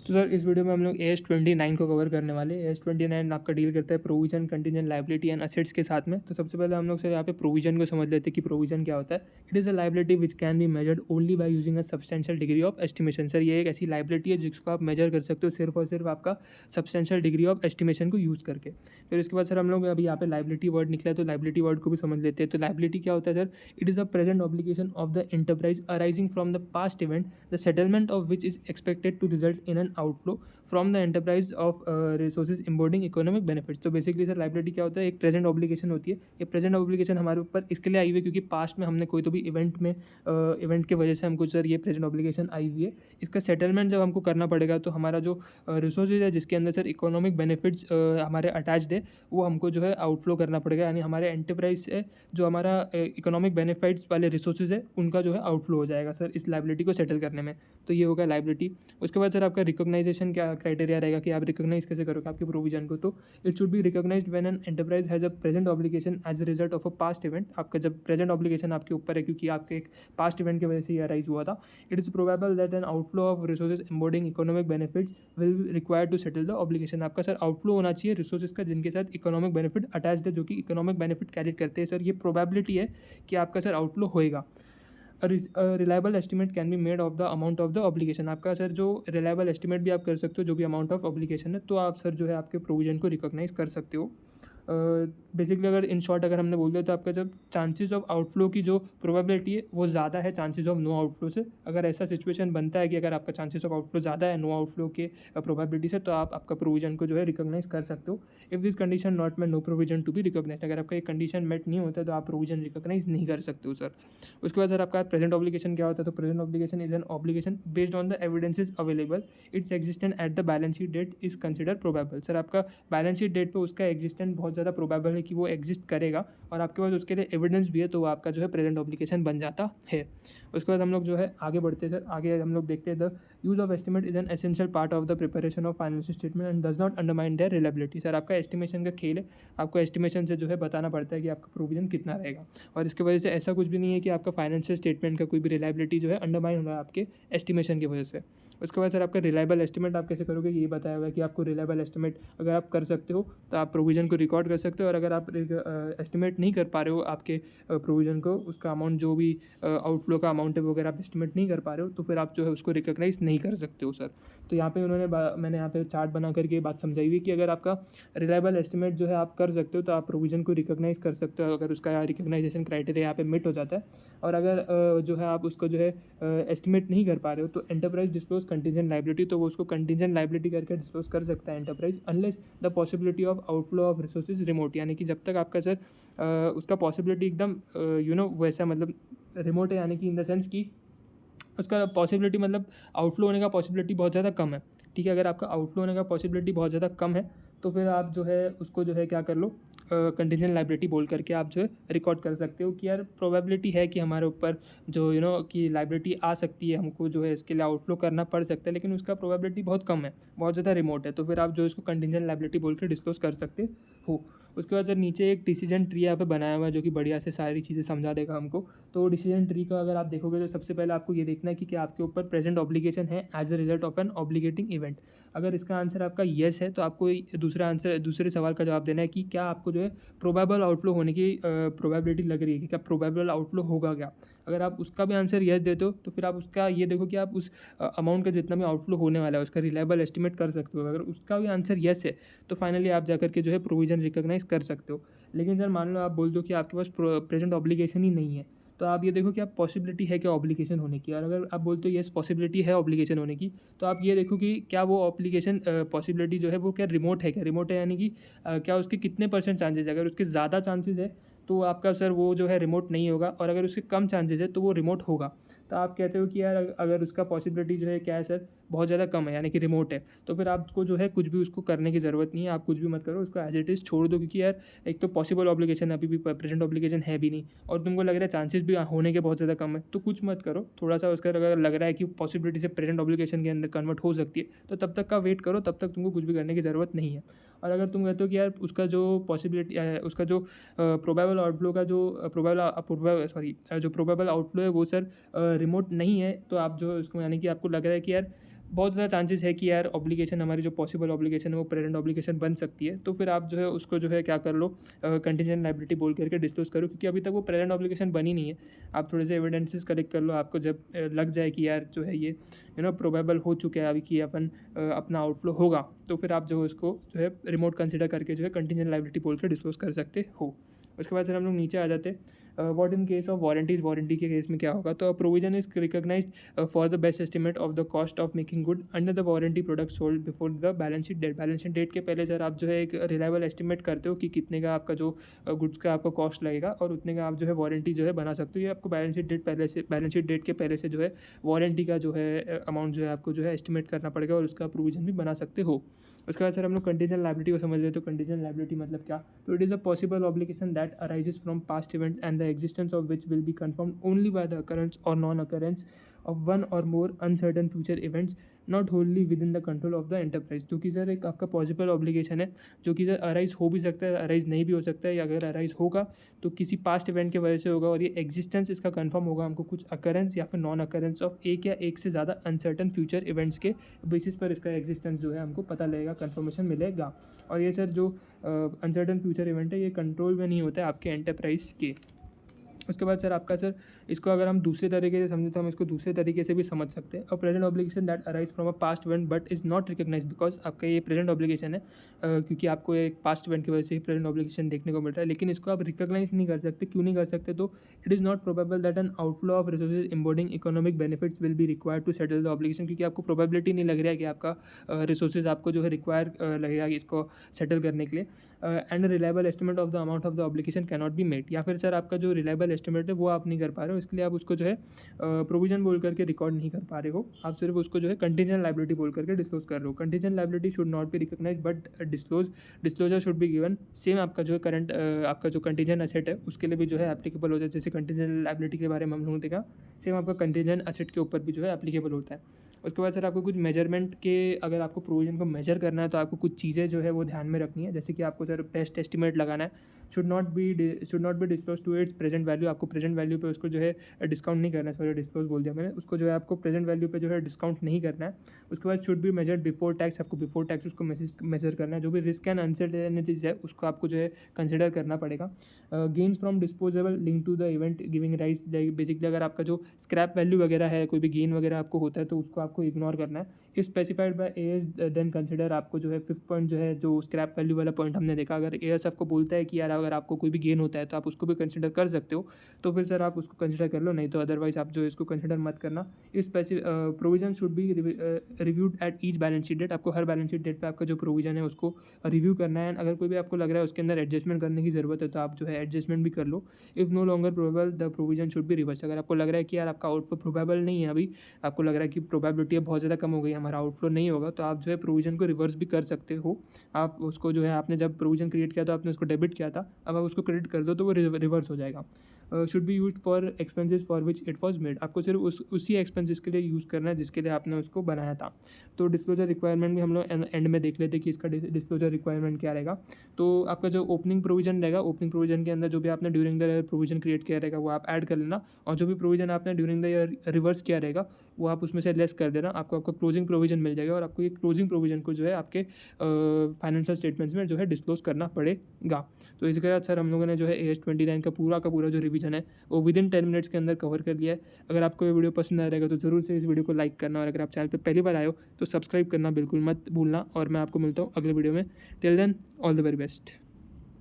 तो सर इस वीडियो में हम लोग AS29 को कवर करने वाले हैं। AS29 आपका डील करता है provision, contingent liability and assets के साथ में। तो सबसे पहले हम लोग सर यहाँ पे प्रोविजन को समझ लेते हैं कि प्रोविजन क्या होता है। It is a liability which can be measured only by using a substantial degree of estimation. Sir ये एक ऐसी लायबिलिटी है जिसको आप मेजर कर सकते हो सिर्फ और सिर्फ आपका सब्सटेंशियल डिग्री ऑफ एस्टिमेशन को यूज़ करके। फिर उसके बाद सर हम लोग अभी यहाँ पे लायबिलिटी वर्ड निकला है तो लायबिलिटी वर्ड को भी समझ लेते हैं। तो लायबिलिटी क्या होता है sir? It is a present obligation of the enterprise arising from the past event the settlement of which is expected to result in an outflow from the enterprise of resources embodying economic benefits. तो basically sir liability क्या होता है? एक present obligation होती है। ये present obligation हमारे ऊपर इसके लिए आई हुई है क्योंकि पास्ट में हमने कोई तो भी इवेंट की वजह से हमको सर ये प्रेजेंट ऑब्लिगेशन आई हुई है। इसका सेटलमेंट जब हमको करना पड़ेगा तो हमारा जो रिसोर्सेज है जिसके अंदर सर इकोनॉमिक बेनिफिट्स हमारे अटैच्ड है वो हमको जो है आउटफ्लो करना पड़ेगा। यानी हमारे एंटरप्राइज से जो हमारा इकोनॉमिक बेनिफिट्स वाले रिसोर्सेज है उनका जो है आउटफ्लो हो जाएगा सर इस लायबिलिटी को सेटल करने में। तो ये होगा लायबिलिटी। उसके बाद सर आपका रिकॉग्नाइजेशन क्या क्राइटेरिया रहेगा कि आप रिकॉग्नाइज कैसे करोगे आपके प्रोविजन को? तो it should be recognised when an enterprise has a present obligation as a result of a past event. आपका जब प्रेजेंट ऑब्लिगेशन आपके ऊपर है क्योंकि आपके एक पास्ट इवेंट की वजह से ये अराइज हुआ था। It is probable that an outflow of resources embodying economic benefits will be required to settle the obligation. आपका सर आउटफ्लो होना चाहिए रिसोर्सेज का जिनके साथ इकोनॉमिक बेनिफिट अटैच्ड है, जो कि इकोनॉमिक बेनिफिट कैरी करते हैं। सर ये प्रोबेबिलिटी है कि आपका सर आउटफ्लो होएगा। Reliable estimate can be made of the amount of the obligation. आपका सर जो रिलायबल एस्टिमेट भी आप कर सकते हो जो भी अमाउंट ऑफ ऑब्लिगेशन है, तो आप सर जो है आपके प्रोविजन को रिकॉग्नाइज कर सकते हो। बेसिकली अगर इन शॉर्ट अगर हमने बोल दिया तो आपका जब चांसेस ऑफ आउटफ्लो की जो प्रोबेबिलिटी है वो ज़्यादा है चांसेस ऑफ नो आउटफ्लो से। अगर ऐसा सिचुएशन बनता है कि अगर आपका चांसेस ऑफ आउटफ्लो ज़्यादा है नो आउटफ्लो के प्रोबेबिलिटी से, तो आप आपका प्रोविजन को जो है रिकॉग्नाइज कर सकते हो। If this condition not met no provision to be recognise. अगर आपका एक कंडीशन मेट नहीं होता तो आप प्रोविजन रिकॉग्नाइज नहीं कर सकते हो सर। उसके बाद सर आपका प्रेजेंट ऑब्लिगेशन क्या होता है? तो present obligation is an obligation based on the evidences available it's existent at the balance sheet date is consider probable. Sir आपका बैलेंस शीट डेट पे उसका एग्जिस्टेंट बहुत ज़्यादा प्रोबेबल है कि वो एग्जिस्ट करेगा और आपके पास उसके लिए एविडेंस भी है, तो वो आपका जो है प्रेजेंट ऑब्लिगेशन बन जाता है। उसके बाद हम लोग जो है आगे बढ़ते हैं सर। आगे हम लोग देखते हैं the use of estimate is an essential part of the preparation of financial statement and does not undermine their reliability. Sir आपका एस्टिमेशन का खेल है, आपको एस्टिमेशन से जो है बताना पड़ता है कि आपका प्रोविजन कितना रहेगा, और इसकी वजह से ऐसा कुछ भी नहीं है कि आपका फाइनेंशियल स्टेटमेंट का कोई भी रिलायबिलिटी जो है अंडरमाइन हो रहा है आपके एस्टिमेशन की वजह से। उसके बाद सर आपका रिलायबल एस्टिमेट आप कैसे करोगे ये बताया हुआ है कि आपको रिलायबल एस्टिमेट अगर आप कर सकते हो तो आप प्रोविजन को रिकॉर्ड कर सकते हो, और अगर आप एस्टिमेट नहीं कर पा रहे हो आपके प्रोविजन को, उसका अमाउंट जो भी आउटफ्लो का अमाउंट है वो अगर आप एस्टिमेट नहीं कर पा रहे हो तो फिर आप जो है उसको रिकॉग्नाइज नहीं कर सकते हो सर। तो यहाँ पे मैंने यहाँ पे चार्ट बना करके बात समझाई हुई कि अगर आपका रिलायबल एस्टिमेट जो है आप कर सकते हो तो आप प्रोविजन को रिकॉग्नाइज कर सकते हो अगर उसका रिकॉग्नाइजेशन क्राइटेरिया यहाँ पे मिट हो जाता है। और अगर जो है आप उसको जो है एस्टिमेट नहीं कर पा रहे हो तो एंटरप्राइज डिस्क्लोज कंटीजेंट लायबिलिटी, तो वो उसको कंटीजेंट लायबिलिटी करके डिस्क्लोज कर सकता है enterprise unless the possibility of outflow of resources remote. यानी कि जब तक आपका सर उसका पॉसिबिलिटी एकदम वैसा मतलब रिमोट है, यानी कि इन द सेंस कि उसका पॉसिबिलिटी मतलब आउटफ्लो होने का पॉसिबिलिटी बहुत ज़्यादा कम है। ठीक है, अगर आपका आउटफ्लो होने का पॉसिबिलिटी बहुत ज़्यादा कम है तो फिर आप जो है उसको जो है क्या कर लो, कंटीजेंट लायबिलिटी बोल करके आप जो है रिकॉर्ड कर सकते हो कि यार प्रोबेबिलिटी है कि हमारे ऊपर जो कि लायबिलिटी आ सकती है, हमको जो है इसके लिए आउटफ्लो करना पड़ सकता है, लेकिन उसका प्रोबेबिलिटी बहुत कम है, बहुत ज़्यादा रिमोट है, तो फिर आप जो इसको कंटीजेंट लायबिलिटी बोल के डिस्क्लोज कर सकते हो। उसके बाद सर नीचे एक डिसीजन ट्री यहाँ पे बनाया हुआ है जो कि बढ़िया से सारी चीज़ें समझा देगा हमको। तो डिसीजन ट्री का अगर आप देखोगे तो सबसे पहले आपको ये देखना है कि क्या आपके ऊपर प्रेजेंट ऑब्लिगेशन है as a result of an obligating event. अगर इसका आंसर आपका येस है तो आपको दूसरे सवाल का जवाब देना है कि क्या आपको जो है प्रोबेबल आउटफ्लो होने की प्रोबेबिलिटी लग रही है कि क्या प्रोबेबल आउटफ्लो होगा क्या। अगर आप उसका भी आंसर येस देते हो तो फिर आप उसका ये देखो कि आप उस अमाउंट का जितना भी आउटफ्लो होने वाला है उसका रिलायबल एस्टिमेट कर सकते हो। अगर उसका भी आंसर येस है तो फाइनली आप जाकर के जो है प्रोविजन रिकॉग्नाइज कर सकते हो। लेकिन सर मान लो आप बोल दो कि आपके पास प्रेजेंट ऑब्लिगेशन ही नहीं है, तो आप ये देखो कि आप पॉसिबिलिटी है क्या ऑब्लिगेशन होने की, और अगर आप बोलते हो येस पॉसिबिलिटी है ऑब्लिगेशन होने की, तो आप ये देखो कि क्या वो ऑब्लिगेशन पॉसिबिलिटी जो है वो क्या रिमोट है, क्या रिमोट है यानी कि क्या उसके कितने % चांसेस है। अगर उसके ज़्यादा चांसेस है तो आपका सर वो जो है रिमोट नहीं होगा, और अगर उसके कम चांसेस है तो वो रिमोट होगा। तो आप कहते हो कि यार अगर उसका पॉसिबिलिटी जो है क्या है सर, बहुत ज़्यादा कम है यानी कि रिमोट है, तो फिर आपको जो है कुछ भी उसको करने की ज़रूरत नहीं है, आप कुछ भी मत करो, उसको एज इट इज़ छोड़ दो, क्योंकि यार एक तो पॉसिबल ऑब्लिगेशन अभी भी प्रेजेंट ऑब्लिगेशन है भी नहीं, और तुमको लग रहा है चांसेस भी होने के बहुत ज़्यादा कम है, तो कुछ मत करो। थोड़ा सा उसका अगर लग रहा है कि पॉसिबिलिटी से प्रेजेंट ऑब्लिगेशन के अंदर कन्वर्ट हो सकती है तो तब तक का वेट करो, तब तक तुमको कुछ भी करने की ज़रूरत नहीं है। और अगर तुम कहते हो कि यार उसका जो पॉसिबिलिटी उसका जो प्रोबेबल आउटफ्लो का जो प्रोबेबल आउटफ्लो है वो सर रिमोट नहीं है, तो आप जो उसको यानी कि आपको लग रहा है कि यार बहुत ज़्यादा चांसेस है कि यार ऑब्लिगेशन हमारी जो पॉसिबल ऑब्लिगेशन है वो प्रेजेंट ऑब्लिगेशन बन सकती है, तो फिर आप जो है उसको जो है क्या कर लो, कंटीजेंट लायबिलिटी बोल करके डिस्क्लोज करो, क्योंकि अभी तक वो प्रेजेंट ऑब्लिगेशन बनी नहीं है। आप थोड़े से एविडेंसेस कलेक्ट कर लो, आपको जब लग जाए कि यार जो है ये प्रोबेबल हो चुका है अभी कि अपना आउटफ्लो होगा, तो फिर आप जो है उसको जो है रिमोट कंसिडर करके जो है कंटीजेंट लायबिलिटी बोल के डिस्क्लोज कर सकते हो। उसके बाद फिर हम लोग नीचे आ जाते, what in case of warranties, warranty के केस में क्या होगा। तो provision is recognised for the best estimate of the cost of making good under the warranty product sold before the balance sheet date. Balance sheet date के पहले sir आप जो है एक रिलायबल एस्टिमेट करते हो कि कितने का आपका जो गुड्स का आपका कॉस्ट लगेगा और उतने का आप जो है वारंटी जो है बना सकते हो। ये आपको बैलेंस शीट डेट के पहले से जो है वारंटी का जो है अमाउंट जो है आपको जो है एस्टिमेट करना पड़ेगा और उसका प्रोविजन भी बना सकते हो। उसके बाद सर हम लोग कंटीजेंट लायबिलिटी को समझ लेते, तो कंटीजेंट लायबिलिटी मतलब क्या। तो it is a possible obligation that arises from past event and the existence of which will be confirmed only by the occurrence or non-occurrence of one or more uncertain future events not wholly within the control of the enterprise। जो कि sir एक आपका possible obligation है, जो कि sir arise हो भी सकता है, अराइज नहीं भी हो सकता है, या अगर अराइज होगा तो किसी पास्ट इवेंट की वजह से होगा और ये एग्जिस्टेंस इसका कंफर्म होगा हमको कुछ अकरेंस या फिर नॉन अकरेंस ऑफ एक या एक से ज़्यादा अनसर्टन फ्यूचर इवेंट्स के बेसिस पर इसका एग्जिस्टेंस जो है हमको पता लगेगा, कन्फर्मेशन मिलेगा। और ये सर जो अनसर्टन फ्यूचर इवेंट है ये कंट्रोल में नहीं होता है आपके एंटरप्राइज के। उसके बाद सर इसको अगर हम दूसरे तरीके से समझें तो हम इसको दूसरे तरीके से भी समझ सकते हैं। और present obligation that arise from a past event but is not recognise because आपका ये प्रेजेंट ऑब्लिगेशन है, क्योंकि आपको एक पास्ट इवेंट की वजह से ही प्रेजेंट ऑब्लिगेशन देखने को मिल रहा है, लेकिन इसको आप रिकग्नाइज नहीं कर सकते। क्यों नहीं कर सकते, तो it is not probable that an outflow of resources embodying economic benefits will be required to settle the obligation. क्योंकि आपको प्रोबेबिलिटी नहीं लग रहा है कि आपका रिसोर्सेज आपको जो है रिक्वायर लगेगा इसको सेटल करने के लिए। And reliable estimate of the amount of the obligation can not be made. या फिर सर आपका जो रिलायबल एस्टिमेट है वो आप नहीं कर पा रहे हो, इसके लिए आप उसको जो है प्रोविजन बोल करके रिकॉर्ड नहीं कर पा रहे हो, आप सिर्फ उसको जो है कंटीजेंट लायबिलिटी बोल करके डिस्क्लोज कर रहे हो। Contingent liability should not be recognise but disclosure should be given. Same आपका जो है करंट आपका जो कंटीजेंट एसेट है उसके लिए भी जो है एप्लीकेबल होता है, जैसे कंटीजेंट लायबिलिटी के बारे में हम लोगों ने देखा, सेम आपका कंटीजेंट एसेट के ऊपर भी जो है एप्लीकेबल होता है। उसके बाद सर आपको कुछ मेजरमेंट के, अगर आपको प्रोविजन को मेजर करना है तो आपको कुछ चीज़ें जो है वो ध्यान में रखनी है। जैसे कि आपको सर बेस्ट एस्टिमेट लगाना है, should not be disclose to its present value. आपको प्रेजेंट वैल्यू पे उसको जो है डिस्काउंट नहीं करना है, सॉरी डिस्क्लोज बोल दिया मैंने, उसको जो है आपको प्रेजेंट वैल्यू पे जो है डिस्काउंट नहीं करना है। उसके बाद should be measured before tax, आपको बिफोर टैक्स उसको मेजर करना है। जो भी रिस्क एंड अनसर्टेनिटीज है उसको आपको जो है कंसिडर करना पड़ेगा। Gains from disposable link to the event giving rise, basically अगर आपका जो स्क्रैप वैल्यू वगैरह है, कोई भी गेन वगैरह आपको होता है तो उसको आपको इग्नोर करना है। If specified by AS then consider, आपको जो है फिफ्थ पॉइंट जो है जो स्क्रैप वैल्यू वाला पॉइंट हमने देखा, अगर एएस आपको बोलता है कि यार अगर आपको कोई भी गेन होता है तो आप उसको भी कंसिडर कर सकते हो, तो फिर सर आप उसको कंसिडर कर लो, नहीं तो अदरवाइज आप जो इसको कंसिडर मत करना। इस provision should be reviewed at each balance sheet date, आपको हर बैलेंस शीट डेट पे आपका जो प्रोविजन है उसको रिव्यू करना है। अगर कोई भी आपको लग रहा है उसके अंदर एडजस्टमेंट करने की ज़रूरत है तो आप जो है एडजस्टमेंट भी कर लो। If no longer probable the provision should be reverse, अगर आपको लग रहा है कि यार आपका आउटफ्लो प्रोबेबल नहीं है, अभी आपको लग रहा है कि प्रोबेबिलिटी बहुत ज़्यादा कम हो गई, हमारा आउटफ्लो नहीं होगा, तो आप जो है प्रोविजन को रिवर्स भी कर सकते हो। आप उसको जो है आपने जब प्रोविजन क्रिएट किया तो आपने उसको डेबिट किया था, अब आप उसको क्रेडिट कर दो तो वो रिवर्स हो जाएगा। Should be use for expenses for which it was made, आपको सिर्फ उसी एक्सपेंसेस के लिए यूज़ करना है जिसके लिए आपने उसको बनाया था। तो डिस्क्लोजर रिक्वायरमेंट भी हम लोग एंड में देख लेते हैं कि इसका डिस्क्लोजर रिक्वायरमेंट क्या रहेगा। तो आपका जो ओपनिंग प्रोविजन रहेगा, ओपनिंग प्रोविजन के अंदर जो भी आपने during the year provision create किया रहेगा वो आप ऐड कर लेना, और जो भी प्रोविजन आपने ड्यूरिंग द ईयर रिवर्स किया रहेगा वो आप उसमें से लेस कर देना, आपको आपका क्लोजिंग प्रोविजन मिल जाएगा। और आपको ये क्लोजिंग प्रोविजन को जो है आपके फाइनेंशियल स्टेटमेंट्स में जो है डिस्क्लोज करना पड़ेगा। तो इसके बाद सर हम लोगों ने जो है AS 29 का पूरा जो रिवीजन है वो विदिन 10 मिनट्स के अंदर कवर कर लिया है। अगर आपको ये वीडियो पसंद आ रहेगा तो ज़रूर से इस वीडियो को लाइक करना, और अगर आप चैनल पर पहली बार आए हो तो सब्सक्राइब करना बिल्कुल मत भूलना। और मैं आपको मिलता हूँ अगले वीडियो में। Till then all the very best.